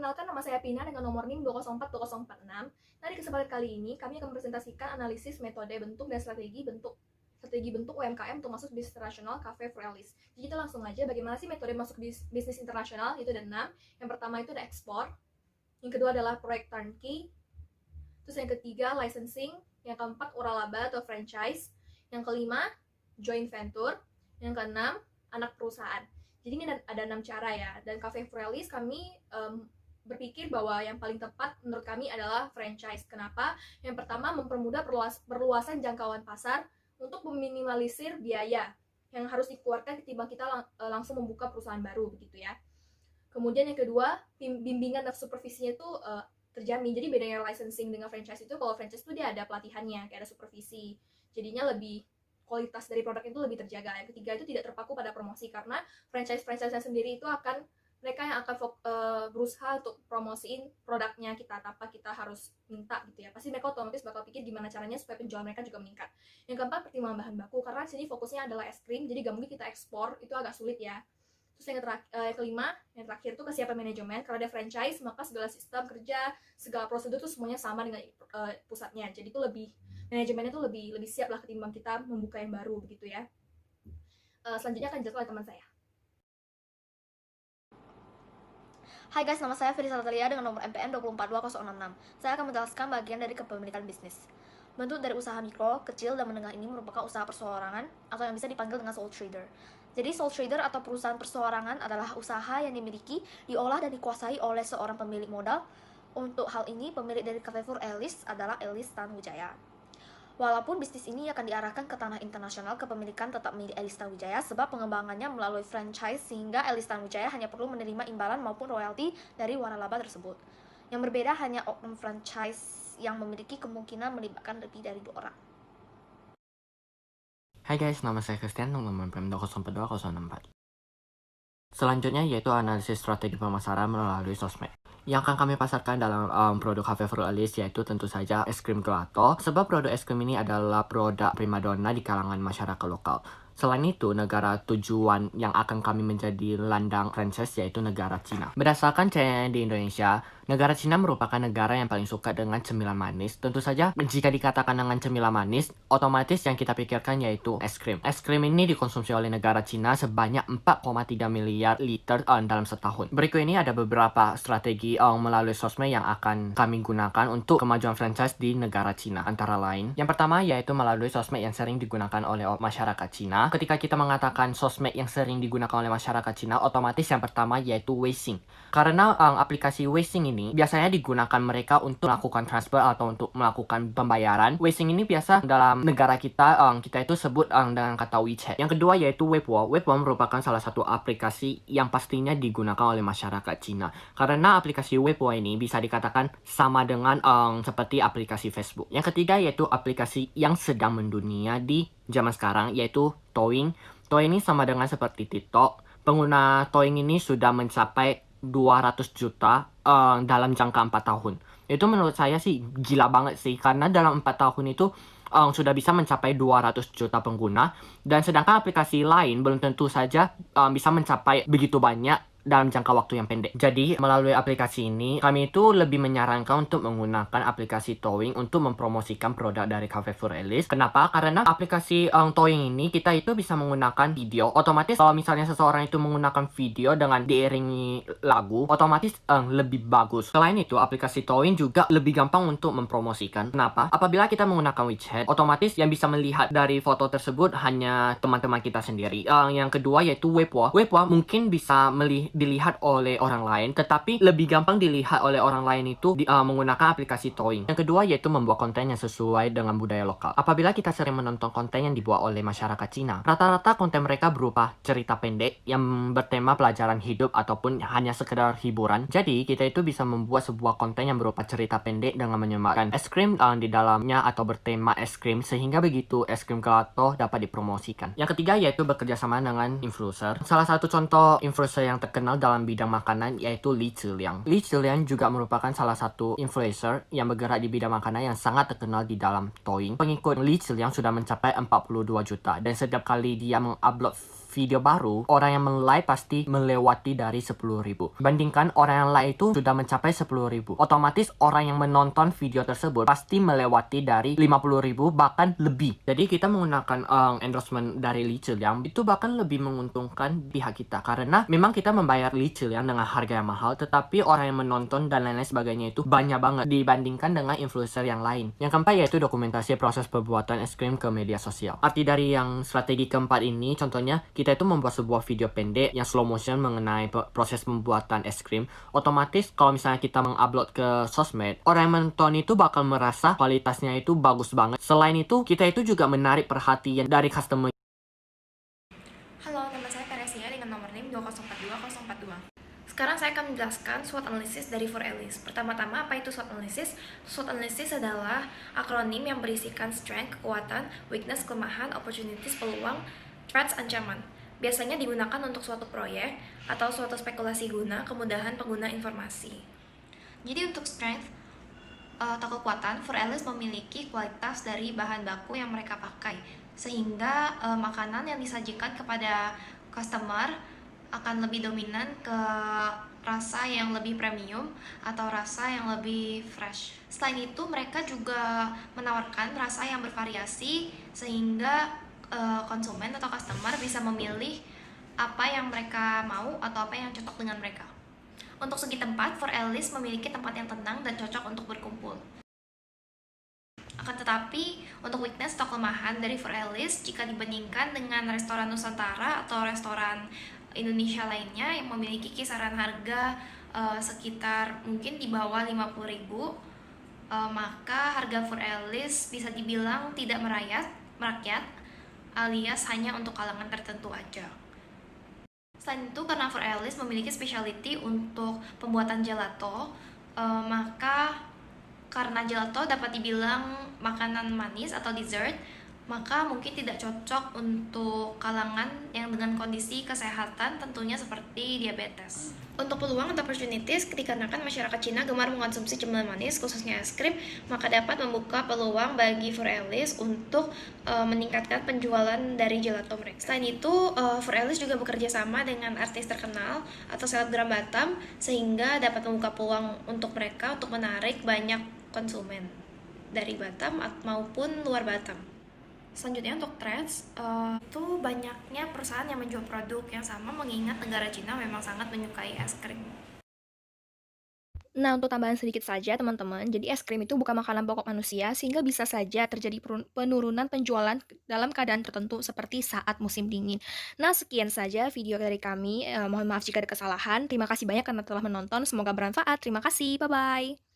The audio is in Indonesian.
Perkenalkan, nama saya Pina dengan nomor NIM 2042046. Nah, di kesempatan kali ini kami akan mempresentasikan analisis metode bentuk dan strategi bentuk UMKM untuk masuk bisnis internasional Cafe for Alice. Jadi kita langsung aja bagaimana sih metode masuk bisnis internasional. Itu ada 6. Yang pertama itu ada ekspor, yang kedua adalah proyek turnkey, terus yang ketiga licensing, yang keempat waralaba atau franchise, yang kelima joint venture, yang keenam anak perusahaan. Jadi ini ada 6 cara ya. Dan Cafe for Alice kami berpikir bahwa yang paling tepat menurut kami adalah franchise. Kenapa? Yang pertama, mempermudah perluasan jangkauan pasar untuk meminimalisir biaya yang harus dikeluarkan ketimbang kita langsung membuka perusahaan baru begitu ya. Kemudian yang kedua, bimbingan dan supervisinya itu terjamin. Jadi bedanya licensing dengan franchise itu, kalau franchise itu dia ada pelatihannya, kayak ada supervisi. Jadinya lebih kualitas dari produk itu lebih terjaga. Yang ketiga itu tidak terpaku pada promosi, karena franchise-nya sendiri itu akan mereka yang akan berusaha untuk promosiin produknya kita tanpa kita harus minta gitu ya. Pasti mereka otomatis bakal pikir gimana caranya supaya penjualan mereka juga meningkat. Yang keempat, pertimbangan bahan baku, karena di sini fokusnya adalah es krim, jadi gak mungkin kita ekspor, itu agak sulit ya. Terus yang kelima, yang terakhir itu kesiapan manajemen. Kalau ada franchise, maka segala sistem kerja, segala prosedur itu semuanya sama dengan pusatnya. Jadi itu manajemennya itu lebih siap lah ketimbang kita membuka yang baru begitu ya. Selanjutnya akan dijelaskan oleh teman saya. Hai guys, nama saya Feri Salatalia dengan nomor MPN 2422066. Saya akan menjelaskan bagian dari kepemilikan bisnis. Bentuk dari usaha mikro, kecil, dan menengah ini merupakan usaha perseorangan atau yang bisa dipanggil dengan sole trader. Jadi sole trader atau perusahaan perseorangan adalah usaha yang dimiliki, diolah dan dikuasai oleh seorang pemilik modal. Untuk hal ini, pemilik dari Cafe for Alice adalah Alice Tanuwijaya. Walaupun bisnis ini akan diarahkan ke tanah internasional, kepemilikan tetap milik Alice Tanuwijaya sebab pengembangannya melalui franchise, sehingga Alice Tanuwijaya hanya perlu menerima imbalan maupun royalti dari waralaba tersebut. Yang berbeda hanya oknum franchise yang memiliki kemungkinan melibatkan lebih dari 2 orang. Hai guys, nama saya Christian, nomor MPM 2042064. Selanjutnya yaitu analisis strategi pemasaran melalui sosmed. Yang akan kami pasarkan dalam produk Cafe for Alice yaitu tentu saja es krim gelato, sebab produk es krim ini adalah produk primadona di kalangan masyarakat lokal. Selain itu, negara tujuan yang akan kami menjadi landang franchise yaitu negara Cina. Berdasarkan CNN di Indonesia, negara Cina merupakan negara yang paling suka dengan cemilan manis. Tentu saja, jika dikatakan dengan cemilan manis, otomatis yang kita pikirkan yaitu es krim. Es krim ini dikonsumsi oleh negara Cina sebanyak 4,3 miliar liter dalam setahun. Berikut ini ada beberapa strategi melalui sosmed yang akan kami gunakan untuk kemajuan franchise di negara Cina. Antara lain, yang pertama yaitu melalui sosmed yang sering digunakan oleh masyarakat Cina. Ketika kita mengatakan sosmed yang sering digunakan oleh masyarakat Cina, otomatis yang pertama yaitu Weixin. Karena aplikasi Weixin ini biasanya digunakan mereka untuk melakukan transfer atau untuk melakukan pembayaran. Weixin ini biasa dalam negara kita itu sebut dengan kata WeChat. Yang kedua yaitu Weibo. Weibo merupakan salah satu aplikasi yang pastinya digunakan oleh masyarakat Cina. Karena aplikasi Weibo ini bisa dikatakan sama dengan seperti aplikasi Facebook. Yang ketiga yaitu aplikasi yang sedang mendunia di zaman sekarang yaitu Douyin. Douyin ini sama dengan seperti TikTok. Pengguna Douyin ini sudah mencapai 200 juta dalam jangka 4 tahun. Itu menurut saya sih gila banget sih, karena dalam 4 tahun itu sudah bisa mencapai 200 juta pengguna, dan sedangkan aplikasi lain belum tentu saja bisa mencapai begitu banyak dalam jangka waktu yang pendek. Jadi melalui aplikasi ini kami itu lebih menyarankan untuk menggunakan aplikasi Douyin untuk mempromosikan produk dari Cafe for Alice. Kenapa? Karena aplikasi Douyin ini kita itu bisa menggunakan video. Otomatis kalau misalnya seseorang itu menggunakan video dengan diiringi lagu, otomatis lebih bagus. Selain itu, aplikasi Douyin juga lebih gampang untuk mempromosikan. Kenapa? Apabila kita menggunakan WeChat, otomatis yang bisa melihat dari foto tersebut hanya teman-teman kita sendiri. Yang kedua yaitu Weibo. Weibo mungkin bisa dilihat oleh orang lain, tetapi lebih gampang dilihat oleh orang lain itu menggunakan aplikasi Douyin. Yang kedua yaitu membuat konten yang sesuai dengan budaya lokal. Apabila kita sering menonton konten yang dibuat oleh masyarakat Cina, rata-rata konten mereka berupa cerita pendek yang bertema pelajaran hidup ataupun hanya sekedar hiburan. Jadi kita itu bisa membuat sebuah konten yang berupa cerita pendek dengan menyematkan es krim di dalamnya atau bertema es krim, sehingga begitu es krim gelato dapat dipromosikan. Yang ketiga yaitu bekerja sama dengan influencer. Salah satu contoh influencer yang terkenal dalam bidang makanan yaitu Li Ziliang. Li Ziliang juga merupakan salah satu influencer yang bergerak di bidang makanan yang sangat terkenal di dalam Douyin. Pengikut Li Ziliang sudah mencapai 42 juta, dan setiap kali dia mengupload video baru, orang yang men-like pasti melewati dari 10.000. Bandingkan orang yang like itu sudah mencapai 10.000. Otomatis orang yang menonton video tersebut pasti melewati dari 50.000 bahkan lebih. Jadi kita menggunakan endorsement dari Lee Zhiliang itu bahkan lebih menguntungkan pihak kita. Karena memang kita membayar Lee Zhiliang dengan harga yang mahal, tetapi orang yang menonton dan lain-lain sebagainya itu banyak banget dibandingkan dengan influencer yang lain. Yang keempat yaitu dokumentasi proses pembuatan es krim ke media sosial. Arti dari yang strategi keempat ini, contohnya kita itu membuat sebuah video pendek yang slow motion mengenai proses pembuatan es krim. Otomatis kalau misalnya kita mengupload ke sosmed, orang yang menonton itu bakal merasa kualitasnya itu bagus banget. Selain itu, kita itu juga menarik perhatian dari customer. Halo, nama saya Teresia dengan nomor NIM 2042042. Sekarang saya akan menjelaskan SWOT analysis dari 4Alice. Pertama-tama, apa itu SWOT analysis? SWOT analysis adalah akronim yang berisikan strength, kekuatan, weakness, kelemahan, opportunities, peluang, threats, ancaman. Biasanya digunakan untuk suatu proyek atau suatu spekulasi guna kemudahan pengguna informasi. Jadi untuk strength atau kekuatan, 4Alice memiliki kualitas dari bahan baku yang mereka pakai, sehingga makanan yang disajikan kepada customer akan lebih dominan ke rasa yang lebih premium atau rasa yang lebih fresh. Selain itu, mereka juga menawarkan rasa yang bervariasi sehingga konsumen atau customer bisa memilih apa yang mereka mau atau apa yang cocok dengan mereka. Untuk segi tempat, 4Alice memiliki tempat yang tenang dan cocok untuk berkumpul. Akan tetapi, untuk weakness atau kelemahan dari 4Alice jika dibandingkan dengan restoran Nusantara atau restoran Indonesia lainnya yang memiliki kisaran harga sekitar mungkin di bawah 50.000, maka harga 4Alice bisa dibilang tidak merakyat alias hanya untuk kalangan tertentu aja. Selain itu, karena 4Alice memiliki specialty untuk pembuatan gelato, maka karena gelato dapat dibilang makanan manis atau dessert, maka mungkin tidak cocok untuk kalangan yang dengan kondisi kesehatan tentunya seperti diabetes. Untuk peluang atau opportunities, dikarenakan masyarakat Cina gemar mengkonsumsi cemilan manis, khususnya es krim, maka dapat membuka peluang bagi 4Alice untuk meningkatkan penjualan dari gelato mereka. Selain itu, 4Alice juga bekerja sama dengan artis terkenal atau selebgram Batam, sehingga dapat membuka peluang untuk mereka untuk menarik banyak konsumen dari Batam maupun luar Batam. Selanjutnya untuk trends, itu banyaknya perusahaan yang menjual produk yang sama mengingat negara Cina memang sangat menyukai es krim. Nah, untuk tambahan sedikit saja teman-teman, jadi es krim itu bukan makanan pokok manusia sehingga bisa saja terjadi penurunan penjualan dalam keadaan tertentu seperti saat musim dingin. Nah, sekian saja video dari kami. Mohon maaf jika ada kesalahan. Terima kasih banyak karena telah menonton. Semoga bermanfaat. Terima kasih. Bye-bye.